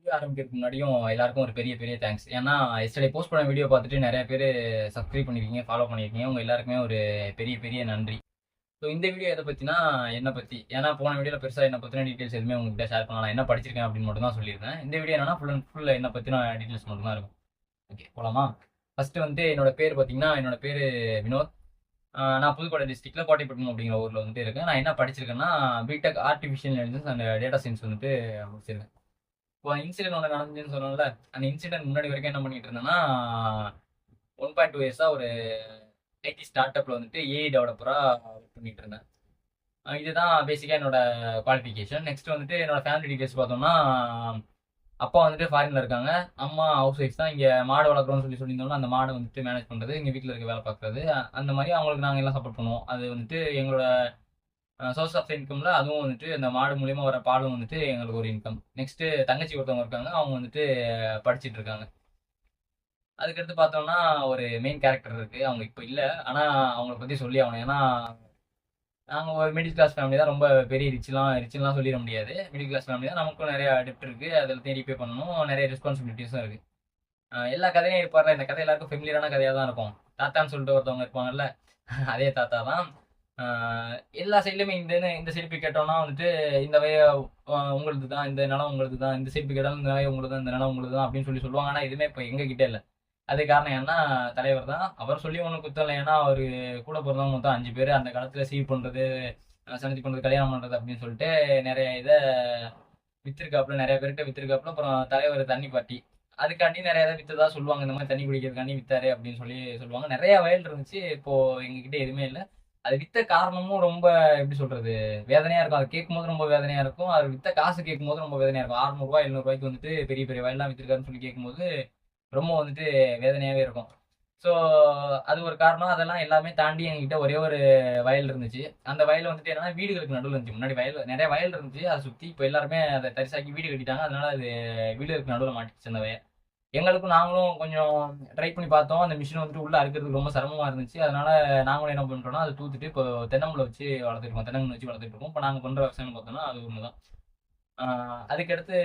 Video ஆரம்பிக்கிறதுக்கு முன்னாடியும் எல்லாருக்கும் ஒரு பெரிய பெரிய தேங்க்ஸ். ஏன்னா எஸ்டர்டே போஸ்ட் பண்ண வீடியோ பார்த்துட்டு நிறைய பேர் சப்ஸ்கிரைப் பண்ணியிருக்கீங்க, ஃபாலோ பண்ணியிருக்கீங்க. உங்க எல்லாருக்குமே ஒரு பெரிய பெரிய நன்றி. ஸோ இந்த வீடியோ எதை பற்றினா என்னை பற்றி. ஏன்னா போன வீடியோவில் பெருசாக என்னை பற்றின டீட்டெயில்ஸ் எதுவுமே உங்ககிட்ட ஷேர் பண்ணலாம். நான் என்ன படிச்சிருக்கேன் அப்படின்னு மட்டும் தான் சொல்லியிருந்தேன். இந்த வீடியோ என்னன்னா ஃபுல் அண்ட் ஃபுல் என்னை பற்றின டீட்டெயில்ஸ் மட்டும் தான் இருக்கும். ஓகே போகலாமா? ஃபர்ஸ்ட் வந்து என்னோட பேர் பார்த்தீங்கன்னா, என்னோட பேர் வினோத். நான் புதுக்கோட்டை டிஸ்ட்ரிக்ட்ல கோட்டைப்பட்டினம் அப்படிங்கிற ஊரில் வந்துட்டு இருக்கேன். நான் என்ன படிச்சிருக்கேன்னா BTech artificial intelligence and data science வந்துட்டு முடிச்சிருக்கேன். இப்போ இன்சிடென்ட் ஒன்று நடந்துச்சுன்னு சொன்னோம்ல, அந்த இன்சிடென்ட் முன்னாடி வரைக்கும் என்ன பண்ணிட்டு இருந்தேன்னா 1.2 இயர்ஸாக ஒரு ஐடி ஸ்டார்ட் அப்பில் வந்துட்டு ஏஐ டெவலப்பராக ஒர்க் பண்ணிட்டு இருந்தேன். இதுதான் பேசிக்காக என்னோட குவாலிஃபிகேஷன். நெக்ஸ்ட் வந்துட்டு என்னோட ஃபேமிலி டீட்டெயில்ஸ் பார்த்தோம்னா, அப்பா வந்துட்டு ஃபாரினில் இருக்காங்க, அம்மா ஹவுஸ் ஒய்ஃப் தான். இங்கே மாடு வளர்க்குறோம்னு சொல்லியிருந்தோம்னா அந்த மாடை வந்துட்டு மேனேஜ் பண்ணுறது, இங்கே வீட்டில் இருக்க வேலை பார்க்குறது, அந்த மாதிரி அவங்களுக்கு நாங்கள் எல்லாம் சப்போர்ட் பண்ணுவோம். அது வந்துட்டு எங்களோட சோர்ஸ் ஆஃப் இன்கம்ல அதுவும் வந்துட்டு இந்த மாடு மூலியமா வர பாலும் வந்துட்டு எங்களுக்கு ஒரு இன்கம். நெக்ஸ்ட் தங்கச்சி ஒருத்தவங்க இருக்காங்க, அவங்க வந்துட்டு படிச்சிட்டு இருக்காங்க. அதுக்கடுத்து பார்த்தோம்னா ஒரு மெயின் கேரக்டர் இருக்கு, அவங்க இப்போ இல்லை. ஆனால் அவங்கள பற்றி சொல்லி ஆகணும். ஏன்னா நாங்கள் ஒரு மிடில் கிளாஸ் ஃபேமிலி தான், ரொம்ப பெரிய ரிச்லாம் சொல்லிட முடியாது. மிடில் கிளாஸ் ஃபேமிலி தான், நமக்கும் நிறைய டெப்ட் இருக்கு, அதில் ரீபே பண்ணணும், நிறைய ரெஸ்பான்சிபிலிட்டிஸும் இருக்கு. எல்லா கதையும் இருப்பார்ல, இந்த கதை எல்லாருக்கும் ஃபெமிலியரான கதையாக தான் இருக்கும். தாத்தான்னு சொல்லிட்டு ஒருத்தவங்க இருப்பாங்கல்ல, அதே தாத்தா தான். எல்லா சைட்லையுமே இந்த சிரிப்பு கேட்டோம்னா வந்துட்டு இந்த வய உங்களுக்கு தான், இந்த நிலம் உங்களுக்கு தான், இந்த சிரிப்பு கேட்டாலும் இந்த வய உங்களுக்கு தான், இந்த நிலம் உங்களுக்கு தான் அப்படின்னு சொல்லி சொல்லுவாங்க. ஆனால் எதுவுமே இப்போ எங்க கிட்டே இல்லை. அது காரணம் ஏன்னா தலைவர் தான். அவர் சொல்லி ஒன்றும் குத்தம் இல்லை. ஏன்னா அவர் கூட பிறந்தவங்க மொத்தம் 5 பேர். அந்த காலத்தில் சீர் பண்ணுறது, சனத்தி பண்ணுறது, கல்யாணம் பண்ணுறது அப்படின்னு சொல்லிட்டு நிறைய இதை வித்திருக்காப்புல, நிறைய பேர்கிட்ட வித்திருக்காப்புல. அப்புறம் தலைவர் தண்ணி பாட்டி அதுக்காண்டி நிறைய இதை வித்ததா சொல்லுவாங்க. இந்த மாதிரி தண்ணி குடிக்கிறதுக்காண்டி வித்தாரு அப்படின்னு சொல்லி சொல்லுவாங்க. நிறைய வயல் இருந்துச்சு, இப்போ எங்ககிட்ட எதுவுமே இல்லை. அது வித்த காரணமும் ரொம்ப எப்படி சொல்றது, வேதனையா இருக்கும். அது கேட்கும் போது ரொம்ப வேதனையா இருக்கும். அது வித்த காசு கேட்கும் போது ரொம்ப வேதனையா இருக்கும். 600 ரூபாய் 700 ரூபாய்க்கு வந்துட்டு பெரிய பெரிய வயல்லாம் வித்திருக்காருன்னு சொல்லி கேட்கும்போது ரொம்ப வந்துட்டு வேதனையாவே இருக்கும். ஸோ அது ஒரு காரணம். அதெல்லாம் எல்லாமே தாண்டி எங்ககிட்ட ஒரே ஒரு வயல் இருந்துச்சு. அந்த வயல் வந்துட்டு என்னன்னா வீடுகளுக்கு நடுவில் இருந்துச்சு. முன்னாடி வயல் நிறைய வயல் இருந்துச்சு, அதை சுற்றி இப்போ எல்லாருமே அதை தரிசாக்கி வீடு கட்டிட்டாங்க. அதனால அது வீடுகளுக்கு நடுவில் மாட்டிச்சு அந்த வயல். எங்களுக்கும் நாங்களும் கொஞ்சம் ட்ரை பண்ணி பார்த்தோம். அந்த மிஷின் வந்துட்டு உள்ள அறுக்கிறதுக்கு ரொம்ப சிரமமா இருந்துச்சு. அதனால நாங்களும் என்ன பண்ணிட்டோம்னா அதை தூத்துட்டு இப்போ தென்னம்பிள்ளை வச்சு வளர்த்துருக்கோம், தென்னங்கன்று வச்சு வளர்த்துட்டு இருக்கோம். இப்போ நாங்கள் பண்ற விவசாயம் பார்த்தோம்னா அது ஒன்று தான். அதுக்கடுத்து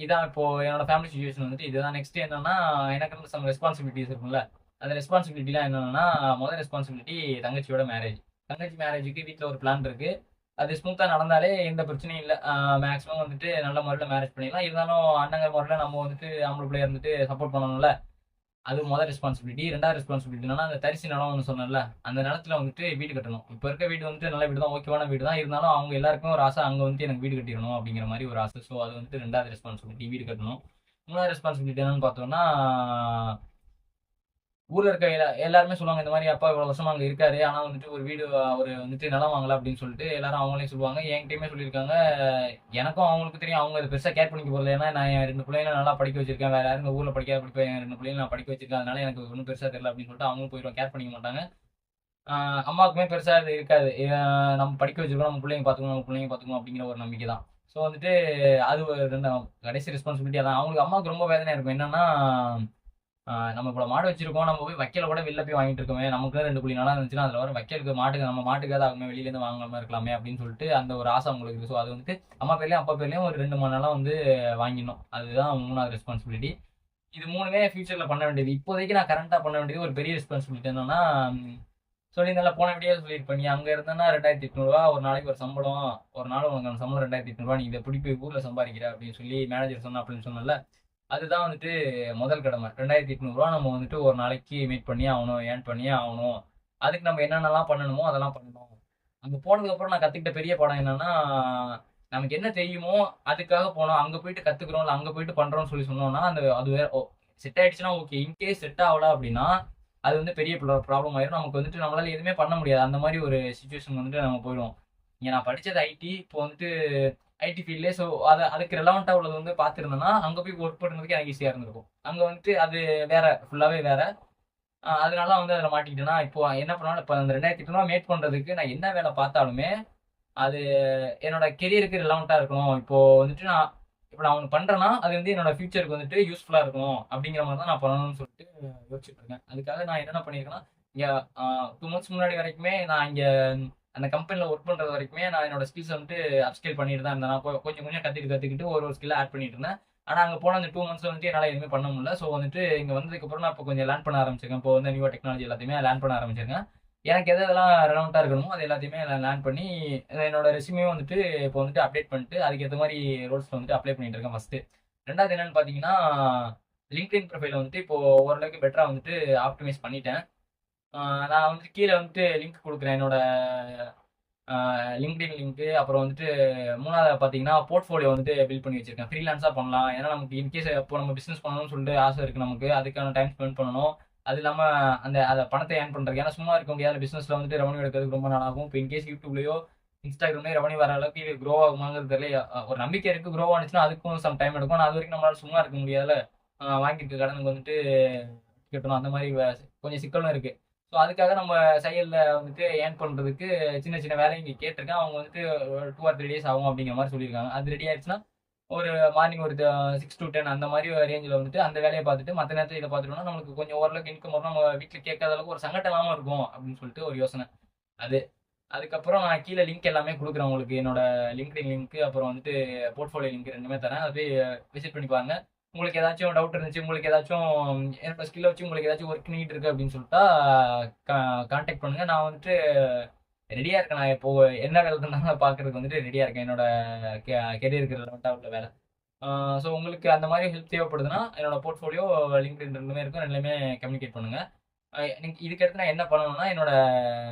இதான் இப்போ என்னோட ஃபேமிலி சுச்சுவேஷன் வந்துட்டு இதுதான். நெக்ஸ்ட் என்னன்னா, எனக்கு வந்து சம் ரெஸ்பான்சிபிலிட்டிஸ் இருக்கும்ல. அந்த ரெஸ்பான்சிபிலிட்டிலாம் என்னன்னா, முதல் ரெஸ்பான்சிபிலிட்டி தங்கச்சியோட மேரேஜ். தங்கச்சி மேரேஜுக்கு வீட்டில் ஒரு பிளான் இருக்கு. அது ஸ்மூத்தாக நடந்தாலே எந்த பிரச்சனையும் இல்லை. மேக்ஸிமம் வந்துட்டு நல்ல முறையில் மேரேஜ் பண்ணிடலாம். இருந்தாலும் அண்ணங்க முறையில் நம்ம வந்துட்டு ஆம்பளை பிள்ளைய இருந்துட்டு சப்போர்ட் பண்ணணும்ல. அது முதல் ரெஸ்பான்சிபிலிட்டி. ரெண்டாவது ரெஸ்பான்சிபிலிட்டி என்னன்னா, அந்த தரிசு நிலம் ஒன்று சொன்னேன்ல, அந்த நிலத்துல வந்துட்டு வீடு கட்டணும். இப்போ இருக்க வீடு வந்துட்டு நல்ல வீடு தான், ஓகேவான வீடு தான். இருந்தாலும் அவங்க எல்லாருக்குமே ஒரு ஆசை, அங்கே வந்துட்டு எனக்கு வீடு கட்டிடணும் அப்படிங்கிற மாதிரி ஒரு ஆசை. ஸோ அது வந்துட்டு ரெண்டாவது ரெஸ்பான்சிபிலிட்டி, வீடு கட்டணும். மூணாவது ரெஸ்பான்சிபிலிட்டி என்னன்னு பார்த்தோம்னா, ஊர்ல இருக்க எல்லாருமே சொல்லுவாங்க இந்த மாதிரி அப்பா இவ்வளவு வருஷமா அங்க இருக்காரு, ஆனா வந்துட்டு ஒரு வீடு ஒரு வந்துட்டு நிலம் வாங்கல அப்படின்னு சொல்லிட்டு எல்லாரும் அவங்களே சொல்லுவாங்க. என்கிட்டயுமே சொல்லியிருக்காங்க. எனக்கும் அவங்களுக்கு தெரியும், அவங்க அதை பெருசா கேர் பண்ணிக்க போறல. ஏன்னா நான் என் 2 பிள்ளைங்களை நல்லா படிக்க வச்சிருக்கேன், வேற யாரும் இந்த ஊர்ல படிக்காத படிப்பேன், என் 2 பிள்ளைங்களை நான் படிக்க வச்சிருக்கேன், அதனால எனக்கு ஒன்றும் பெருசா தெரியல அப்படின்னு சொல்லிட்டு அவங்களும் போயிடுவாங்க, கேர் பண்ணிக்க மாட்டாங்க. அம்மாவுக்குமே பெருசா இது இருக்காது. நம்ம படிக்க வச்சிருக்கோம், நம்ம பிள்ளைங்க பாத்துக்கணும், நம்ம பிள்ளைங்க பாத்துக்கணும் அப்படிங்கிற ஒரு நம்பிக்கை தான். ஸோ வந்துட்டு அது ஒரு கடைசி ரெஸ்பான்சிபிலிட்டி அதான். அவங்களுக்கு அம்மாவுக்கு ரொம்ப வேதனையா இருக்கும். என்னன்னா, நம்ம இவ்வளோ மாடு வச்சிருக்கோம், நம்ம போய் வைக்கல கூட வெளில போய் வாங்கிட்டு இருக்கோமே, நமக்கு 2 குழி நிலம் இருந்துச்சுன்னா அதில் வர வைக்கிறதுக்கு மாட்டுக்கு நம்ம மாட்டுக்காவது ஆகுமே, வெளியிலேருந்து வாங்காம இருக்கலாமே அப்படின்னு சொல்லிட்டு அந்த ஒரு ஆசை அவங்களுக்கு இருக்குது. ஸோ அது வந்துட்டு அம்மா பேர்லையும் அப்பா பேர்லையும் ஒரு 2 3 நிலம் வந்து வாங்கிடணும். அதுதான் மூணாவது ரெஸ்பான்சிபிலிட்டி. இது மூணுமே ஃபியூச்சரில் பண்ண வேண்டியது. இப்போதைக்கு நான் கரண்ட்டாக பண்ண வேண்டியது ஒரு பெரிய ரெஸ்பான்சிபிலிட்டி என்னன்னா, சொல்லியிருந்தால போன வீடியோ சொல்லியிருப்பேன், நீ அங்கே இருந்தேன்னா 2800 ரூபா ஒரு நாளைக்கு ஒரு சம்பளம், ஒரு நாள் உனக்கு சம்பளம் 2800 ரூபா, நீ இதை பிடிப்பி ஊரில் சம்பாதிக்கிற அப்படின்னு சொல்லி மேனேஜர் சொன்னா அப்படின்னு சொன்னல. அதுதான் வந்துட்டு முதல் கடமை. 2800 ரூபா நம்ம வந்துட்டு ஒரு நாளைக்கு மீட் பண்ணி ஆகணும், ஏர்ன் பண்ணியே ஆகணும். அதுக்கு நம்ம என்னென்னலாம் பண்ணணுமோ அதெல்லாம் பண்ணணும். அங்கே போனதுக்கப்புறம் நான் கற்றுக்கிட்ட பெரிய பாடம் என்னன்னா, நமக்கு என்ன தெரியுமோ அதுக்காக போனோம், அங்கே போயிட்டு கற்றுக்குறோம், இல்லை அங்கே போயிட்டு பண்ணுறோம்னு சொல்லி சொன்னோம்னா அந்த அது வேற செட் ஆயிடுச்சுன்னா ஓகே. இன்கேஸ் செட் ஆகல அப்படின்னா அது வந்து பெரிய ப்ராப்ளம் ஆயிடும். நமக்கு வந்துட்டு நம்மளால எதுவுமே பண்ண முடியாது. அந்த மாதிரி ஒரு சுச்சுவேஷன் வந்துட்டு நம்ம போயிடுவோம். இங்கே நான் படித்தது ஐடி, இப்போ வந்துட்டு ஐடி ஃபீல்ட்லேயே. ஸோ அதுக்கு ரெலவெண்ட்டாக உள்ளது வந்து பார்த்துருந்தேன்னா அங்கே போய் ஒர்க் பண்ணுறதுக்கு எனக்கு ஈஸியாக இருந்திருக்கும். அங்கே வந்துட்டு அது வேற, ஃபுல்லாகவே வேற. அதனால வந்து அதில் மாட்டிக்கிட்டேன்னா இப்போ என்ன பண்ணாலும் இப்போ அந்த 2800 ரூபா மேட் பண்ணுறதுக்கு நான் என்ன வேலை பார்த்தாலுமே அது என்னோட கெரியருக்கு ரிலவெண்ட்டாக இருக்கணும். இப்போ வந்துட்டு நான் ஒன்று பண்ணுறேன்னா அது வந்து என்னோட ஃபியூச்சருக்கு வந்துட்டு யூஸ்ஃபுல்லாக இருக்கணும் அப்படிங்கிற மாதிரி தான் நான் பண்ணணும்னு சொல்லிட்டு யோசிச்சுட்டு இருக்கேன். அதுக்காக நான் என்னென்ன பண்ணியிருக்கேன்னா, இங்கே 2 months முன்னாடி வரைக்குமே நான் இங்கே அந்த கம்பெனியில் ஒர்க் பண்ணுறது வரைக்குமே நான் என்னோட ஸ்கில்ஸ் வந்துட்டு அப்ஸ்கேல் பண்ணிட்டு தான் இருந்தேன். நான் கொஞ்சம் கொஞ்சம் கற்றுக்கிட்டு ஒரு ஸ்கில்லை ஆட் பண்ணிட்டு இருந்தேன். ஆனால் அங்கே போன அந்த 2 மந்த்ஸ் வந்துட்டு என்னால் எதுவுமே பண்ண முடியல. ஸோ வந்துட்டு இங்கே வந்ததுக்கப்புறம் நான் இப்போ கொஞ்சம் லேர்ன் பண்ண ஆரம்பிச்சிருக்கேன். இப்போ வந்து நியூ டெக்னாலஜி எல்லாத்தையுமே லேர்ன் பண்ண ஆரம்பிச்சிருக்கேன். எனக்கு எதெல்லாம் ரெலவெண்ட்டாக இருக்கணுமோ அது எல்லாத்தையுமே நான் லேர்ன் பண்ணி என்னோட ரெஸ்யூமே வந்துட்டு இப்போ வந்துட்டு அப்டேட் பண்ணிட்டு அதுக்கேற்ற மாதிரி ரோல்ஸில் வந்துட்டு அப்ளை பண்ணிட்டு இருக்கேன் ஃபஸ்ட்டு. ரெண்டாவது என்னன்னு பார்த்தீங்கன்னா, லிங்க்டின் ப்ரொஃபைலை வந்துட்டு இப்போ ஓரளவுக்கு பெட்டராக வந்துட்டு ஆப்டிமைஸ் பண்ணிட்டேன். நான் வந்துட்டு கீழே வந்துட்டு லிங்க் கொடுக்குறேன், என்னோட லிங்க்டின் லிங்க்கு. அப்புறம் வந்துட்டு மூணாவது பார்த்தீங்கன்னா போர்ட்ஃபோலியோ வந்துட்டு பில்ட் பண்ணி வச்சிருக்கேன். ஃப்ரீலான்ஸாக பண்ணலாம். ஏன்னா நமக்கு இன்கேஸ் இப்போ நம்ம பிஸ்னஸ் பண்ணணும்னு சொல்லிட்டு ஆசை இருக்குது நமக்கு, அதுக்கான டைம் ஸ்பெண்ட் பண்ணணும். அது இல்லாமல் அதை பணத்தை ஏர்ன் பண்ணுறதுக்கு, ஏன்னா சும்மா இருக்க முடியாத பிஸ்னஸில் வந்துட்டு ரெவன்யூ எடுக்கிறதுக்கு ரொம்ப நாளாகும். இப்போ இன்கேஸ் யூடியூப்லையோ இன்ஸ்டாகிராம்லேயோ ரெவன்யூ வர அளவுக்கு இது க்ரோ ஆகுமாங்கிறது தெரியல. ஒரு நம்பிக்கை இருக்குது, க்ரோ ஆனிச்சுன்னா அதுக்கும் சம் டைம் எடுக்கும். ஆனால் அது வரைக்கும் நம்மளால சும்மா இருக்க முடியாதுல. வாங்கியிருக்க கடனுக்கு வந்துட்டு கட்டணும், அந்த மாதிரி கொஞ்சம் சிக்கலும் இருக்குது. ஸோ அதுக்காக நம்ம செயலில் வந்துட்டு ஏர்ன் பண்ணுறதுக்கு சின்ன சின்ன வேலையை இங்கே கேட்டிருக்கேன். அவங்க வந்துட்டு 2 or 3 டேஸ் ஆகும் அப்படிங்கிற மாதிரி சொல்லியிருக்காங்க. அது ரெடி ஆயிடுச்சுன்னா ஒரு மார்னிங் ஒரு 6 to 10 அந்த மாதிரி ரேஞ்சில் வந்துட்டு அந்த வேலையை பார்த்துட்டு மற்ற நேரத்தில் இதை பார்த்துட்டோம்னா நம்மளுக்கு கொஞ்சம் ஓரளவுக்கு இன்கம் வரும். நம்ம வீட்டில் கேட்காத அளவுக்கு ஒரு சங்கடம் இல்லாமல் இருக்கும் அப்படின்னு சொல்லிட்டு ஒரு யோசனை. அது அதுக்கப்புறம் நான் கீழே லிங்க் எல்லாமே கொடுக்குறேன் உங்களுக்கு, என்னோட லிங்க்டின் லிங்க் அப்புறம் வந்துட்டு போர்ட்ஃபோலியோ லிங்க் ரெண்டுமே தரேன். அதை போய் விசிட் பண்ணி பாருங்க. உங்களுக்கு ஏதாச்சும் டவுட் இருந்துச்சு, உங்களுக்கு ஏதாச்சும் என்னோட ஸ்கில்லை வச்சு உங்களுக்கு ஏதாச்சும் ஒர்க் நீட் இருக்குது அப்படின்னு சொல்லிட்டா கான்டாக்ட் பண்ணுங்கள். நான் வந்துட்டு ரெடியாக இருக்கேன். நான் இப்போ என்ன வேலை இருந்தாலும் பார்க்குறதுக்கு வந்துட்டு ரெடியாக இருக்கேன், என்னோட கெரியருக்கு ரெலவெண்ட்டாக உள்ள வேலை. ஸோ உங்களுக்கு அந்த மாதிரி ஹெல்ப் தேவைப்படுதுன்னா என்னோட போர்ட்ஃபோலியோ லிங்க்டின் ரெண்டுமே இருக்கும், ரெண்டுமே கம்யூனிகேட் பண்ணுங்கள். இதுக்கடுத்து நான் என்ன பண்ணணும்னா, என்னோட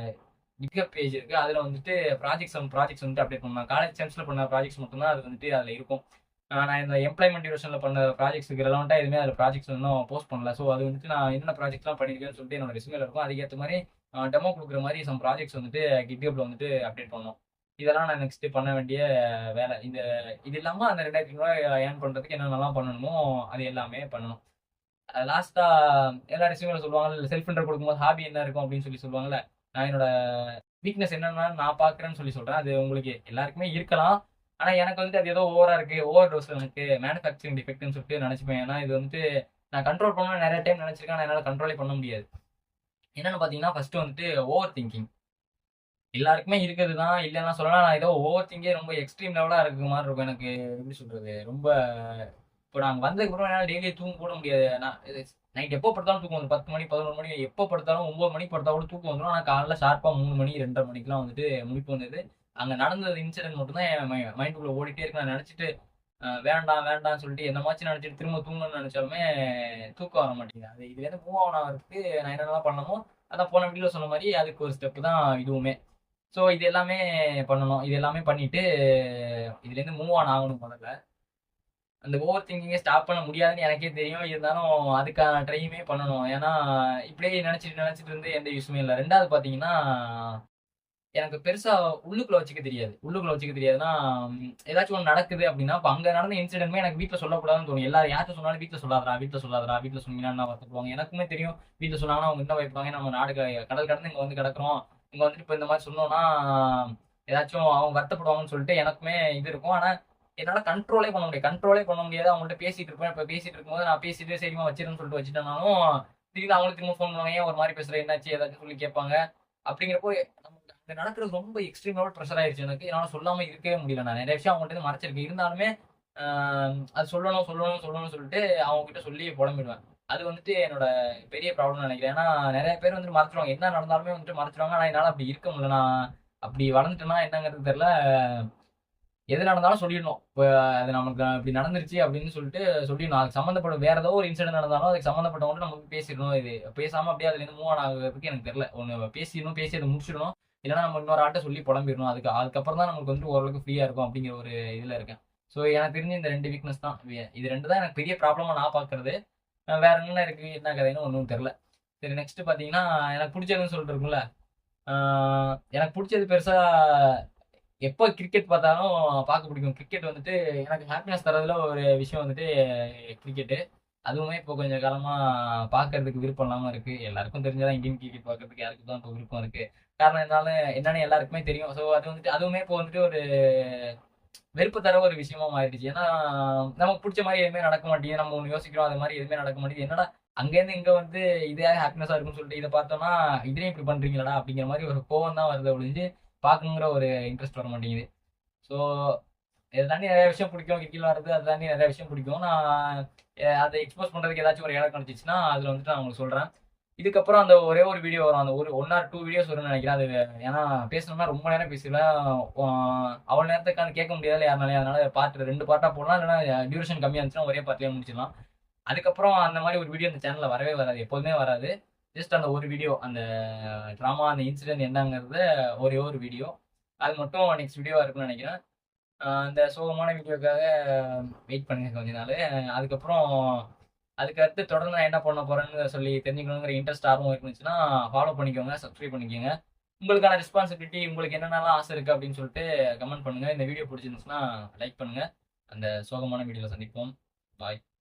கிட்ஹப் பேஜ் இருக்குது, அதில் வந்துட்டு ப்ராஜெக்ட்ஸ் வந்துட்டு அப்டேட் பண்ணலாம். காலேஜ் சென்ஸில் பண்ண ப்ராஜெக்ட்ஸ் மட்டும்தான் அது வந்துட்டு அதில் இருக்கும். நான் இந்த எம்ப்ளாய்மெண்ட் டியூரேஷனில் பண்ண ப்ராஜெக்ட்ஸுக்கு ரெலவெண்ட்டாக எதுவுமே அதில் ப்ராஜெக்ட்ஸ் இன்னும் போஸ்ட் பண்ணல. ஸோ அது வந்துட்டு நான் என்னென்ன ப்ராஜெக்ட்லாம் பண்ணியிருக்கேன்னு சொல்லிட்டு என்னோட ரெஸ்யூமில் இருக்கும். அதுக்கேற்ற மாதிரி டெமோ கொடுக்குற மாதிரி சம் ப்ராஜெக்ட்ஸ் வந்துட்டு கிட்ஹப்பில் வந்துட்டு அப்டேட் பண்ணணும். இதெல்லாம் நான் நெக்ஸ்ட்டு பண்ண வேண்டிய வேலை. இது இல்லாமல் அந்த 2000 ஏர்ன் பண்ணுறதுக்கு என்னென்னலாம் பண்ணணுமோ அது எல்லாமே பண்ணணும். லாஸ்ட்டாக எல்லா ரெஸ்யூமில் சொல்லுவாங்க, செல்ஃப் இன்ட்ரோ கொடுக்கும்போது ஹாபி என்ன இருக்கும் அப்படின்னு சொல்லுவாங்கல்ல. நான் என்னோட வீக்னஸ் என்னென்னா நான் பார்க்குறேன்னு சொல்கிறேன். அது உங்களுக்கு எல்லாருக்குமே இருக்கலாம். ஆனால் எனக்கு வந்துட்டு அது ஏதோ ஓவராக இருக்குது, ஓவர் டோஸ் எனக்கு மேனுஃபேக்சரிங் டிஃபெக்ட்னு சொல்லிட்டு நினச்சிப்பேன். ஏன்னா இது வந்துட்டு நான் கண்ட்ரோல் பண்ணணும்னு நிறைய டைம் நினச்சிருக்கேன், ஆனால் என்னால் கண்ட்ரோலே பண்ண முடியாது. என்னென்னு பார்த்தீங்கன்னா, ஃபஸ்ட்டு வந்துட்டு ஓவர் திங்கிங் எல்லாருக்குமே இருக்கிறது தான், இல்லைன்னா சொல்லலாம். நான் ஏதோ ஓவர் திங்கே ரொம்ப எக்ஸ்ட்ரீம் லெவலாக இருக்கிற மாதிரி இருக்கும் எனக்கு. எப்படி சொல்கிறது, ரொம்ப இப்போ நாங்கள் வந்ததுக்கப்புறம் என்னால் டெய்லி தூங்க கூட முடியாது. நான் நைட் எப்போ படுத்தாலும் தூக்கம் வந்துடும். 10 மணி 11 மணி எப்போ படுத்தாலும் 9 மணிக்கு படுத்தா கூட தூக்கம் வந்துடும். ஆனால் காலைல ஷார்ப்பாக 3 மணி 2:30 மணிக்கெலாம் வந்துட்டு முழிப்பு வந்தது. அங்கே நடந்தது இன்சிடென்ட் மட்டும்தான் என் மைண்டுக்குள்ளே ஓடிட்டே இருக்கு. நான் நினச்சிட்டு வேண்டாம் வேண்டாம்னு சொல்லிட்டு என்னமாச்சும் நினச்சிட்டு திரும்ப தூங்கணும்னு நினச்சாலுமே தூக்கம் வர மாட்டேங்குது. அது இதுலேருந்து மூவ் ஆன் ஆகிறதுக்கு நான் என்னென்னலாம் பண்ணணுமோ அதான் போன வீடியோவில் சொன்ன மாதிரி அதுக்கு ஒரு ஸ்டெப்பு தான் இதுவுமே. ஸோ இது எல்லாமே பண்ணணும். இது எல்லாமே பண்ணிவிட்டு இதுலேருந்து மூவ் ஆன் ஆகணும். முதல்ல அந்த ஓவர் திங்கிங்கை ஸ்டாப் பண்ண முடியாதுன்னு எனக்கே தெரியும். இருந்தாலும் அதுக்கான ட்ரையுமே பண்ணணும். ஏன்னா இப்படியே நினச்சிட்டு இருந்து எந்த யூஸுமே இல்லை. ரெண்டாவது பார்த்தீங்கன்னா, எனக்கு பெருசாக உள்ளுக்குள்ளே வச்சுக்க தெரியாது. தெரியாதுன்னா ஏதாச்சும் ஒன்று நடக்குது அப்படின்னா, இப்போ அங்கே நடந்த இன்சிடென்ட்மே எனக்கு வீட்டில் சொல்லக்கூடாதுன்னு தோணும். எல்லாரும் யார்கிட்ட சொன்னாலும் வீட்டில் சொல்லாதரா வீட்டில் சொன்னீங்கன்னா வருத்தப்படுவாங்க. எனக்குமே தெரியும் வீட்டில் சொன்னாங்கன்னா அவங்க என்ன வைப்பாங்க, நம்ம நாடு கடல் கடந்து இங்கே வந்து கிடக்குறோம், இங்கே வந்துட்டு இப்போ இந்த மாதிரி சொன்னோன்னா ஏதாச்சும் அவங்க வருத்தப்படுவாங்கன்னு சொல்லிட்டு எனக்குமே இது இருக்கும். ஆனால் என்னால் கண்ட்ரோலே பண்ண முடியாது. அவங்கள்ட்ட பேசிகிட்டு இருப்பேன். இப்போ பேசிகிட்டு இருக்கும்போது நான் பேசிட்டு சரிமா வச்சிருன்னு சொல்லிட்டு வச்சுட்டேனாலும் திடீர்னு அவங்களுக்கு திரும்ப ஃபோன் பண்ணுவாங்க, ஏன் ஒரு மாதிரி பேசுகிறேன், என்னாச்சு ஏதாச்சும் சொல்லி கேட்பாங்க. அப்படிங்கிறப்போ நமக்கு அங்கே நடக்கிறது ரொம்ப எக்ஸ்ட்ரீம் லெவல் ப்ரெஷர் ஆயிடுச்சு எனக்கு. என்னால் சொல்லாமல் இருக்கவே முடியல. நான் நிறைய விஷயம் அவங்கள்ட்ட மறைச்சிருக்கேன். இருந்தாலுமே அது சொல்லணும்னு சொல்லிட்டு அவங்ககிட்ட சொல்லி புலம்பிடுவேன். அது வந்துட்டு என்னோட பெரிய ப்ராப்ளம் நினைக்கிறேன். ஏன்னா நிறைய பேர் வந்துட்டு மறைச்சிடுவாங்க, என்ன நடந்தாலுமே வந்துட்டு மறைச்சிடுவாங்க. ஆனால் என்னால் அப்படி இருக்க முடியல. நான் அப்படி வளர்ந்துட்டேன்னா என்னங்கிறது தெரியல. எது நடந்தாலும் சொல்லிடணும். இப்போ அது நமக்கு இப்படி நடந்துருச்சு அப்படின்னு சொல்லிட்டு சொல்லிடணும். அதுக்கு சம்மந்தப்பட்ட வேற ஏதோ ஒரு இன்சிடென்ட் நடந்தாலும் அதுக்கு சம்மந்தப்பட்டவங்க நம்ம பேசிடணும். இது பேசாமல் அப்படியே அதுலேருந்து மூவ் ஆன் ஆகிறதுக்கு எனக்கு தெரியல. ஒன்று பேசி அதை முடிச்சிடணும். இல்லைன்னா நம்ம இன்னொரு ஆட்டை சொல்லி புலம்பிடணும். அதுக்கப்புறம் தான் நமக்கு வந்துட்டு ஓரளவுக்கு ஃப்ரீயாக இருக்கும் அப்படிங்கிற ஒரு இதில் இருக்கேன். ஸோ எனக்கு தெரிஞ்ச இந்த 2 வீக்னஸ் தான். இது 2 தான் எனக்கு பெரிய ப்ராப்ளமாக நான் பார்க்குறது. வேற என்ன இருக்குது, என்ன கதைன்னு ஒன்றும் தெரில. சரி, நெக்ஸ்ட் பார்த்தீங்கன்னா, எனக்கு பிடிச்சதுன்னு சொல்லிட்டு இருக்கும்ல, எனக்கு பிடிச்சது பெருசாக எப்போ கிரிக்கெட் பார்த்தாலும் பார்க்க பிடிக்கும். கிரிக்கெட் வந்துட்டு எனக்கு ஹாப்பினஸ் தரதுல ஒரு விஷயம் வந்துட்டு கிரிக்கெட்டு. அதுவுமே இப்போ கொஞ்சம் காலமாக பார்க்கறதுக்கு விருப்பம் இல்லாமல் இருக்குது. எல்லாருக்கும் தெரிஞ்சதான் இந்தியன் கிரிக்கெட் பார்க்கறதுக்கு யாருக்கு தான் இப்போ விருப்பம் இருக்குது. காரணம் என்னன்னு எல்லாருக்குமே தெரியும். ஸோ அது வந்துட்டு அதுவுமே இப்போ வந்துட்டு ஒரு வெறுப்பு தர ஒரு விஷயமா மாறிடுச்சு. ஏன்னா நமக்கு பிடிச்ச மாதிரி எதுவுமே நடக்க மாட்டேங்குது. நம்ம ஒன்று யோசிக்கிறோம், அது மாதிரி எதுவுமே நடக்க மாட்டேங்குது. என்னடா அங்கேருந்து இங்கே வந்து இதே ஹாப்பினஸாக இருக்குன்னு சொல்லிட்டு இதை பார்த்தோம்னா இதுலேயும் இப்படி பண்ணுறீங்களா அப்படிங்கிற மாதிரி ஒரு கோவம் தான் வருது ஒழிஞ்சு பார்க்கணுங்கிற ஒரு இன்ட்ரெஸ்ட் வர மாட்டேங்குது. ஸோ இதை தாண்டி நிறைய விஷயம் பிடிக்கும், கிரிக்கெட் விளாடுறது அதை தாண்டி நிறைய விஷயம் பிடிக்கும். நான் அதை எக்ஸ்போஸ் பண்ணுறதுக்கு ஏதாச்சும் ஒரு இடம் கிடைச்சிச்சுன்னா அதில் வந்துட்டு நான் உங்களுக்கு சொல்கிறேன். இதுக்கப்புறம் அந்த ஒரே ஒரு வீடியோ வரும், அந்த ஒரு 1 ஆர் 2 வீடியோஸ் வரும்னு நினைக்கிறேன். அது ஏன்னா பேசணும்னா ரொம்ப நேரம் பேசிடுவேன். அவ்வளோ நேரத்துக்கு உட்காந்து கேட்க முடியாதுல்ல யாருனாலையும். அதனால பார்ட் 2 பார்ட்டாக போடலாம், இல்லைன்னா டியூரேஷன் கம்மியாக இருந்துச்சுன்னா ஒரே பார்ட்லேயே முடிச்சிடலாம். அதுக்கப்புறம் அந்த மாதிரி ஒரு வீடியோ இந்த சேனலில் வரவே வராது, எப்போதுமே வராது. ஜஸ்ட் அந்த ஒரு வீடியோ, அந்த ட்ராமா, அந்த இன்சிடென்ட் என்னங்கிறத ஒரே ஒரு வீடியோ, அது மட்டும் நெக்ஸ்ட் வீடியோவாக இருக்குன்னு நினைக்கிறேன். அந்த சோகமான வீடியோக்காக வெயிட் பண்ணுங்க கொஞ்ச நாள். அதுக்கப்புறம் அதுக்கு அடுத்து தொடர்ந்து நான் என்ன பண்ண போறேன்னு சொல்லி தெரிஞ்சுக்கணுங்கிற இன்ட்ரெஸ்ட் ஆர்வம் இருந்துச்சுன்னா ஃபாலோ பண்ணிக்கோங்க, சப்ஸ்கிரைப் பண்ணிக்கோங்க. உங்களுக்கான ரெஸ்பான்சிபிலிட்டி, உங்களுக்கு என்னென்னலாம் ஆசை இருக்கு அப்படின்னு சொல்லிட்டு கமெண்ட் பண்ணுங்க. இந்த வீடியோ பிடிச்சிருந்துச்சுன்னா லைக் பண்ணுங்க. அந்த சோகமான வீடியோவில் சந்திப்போம். பாய்.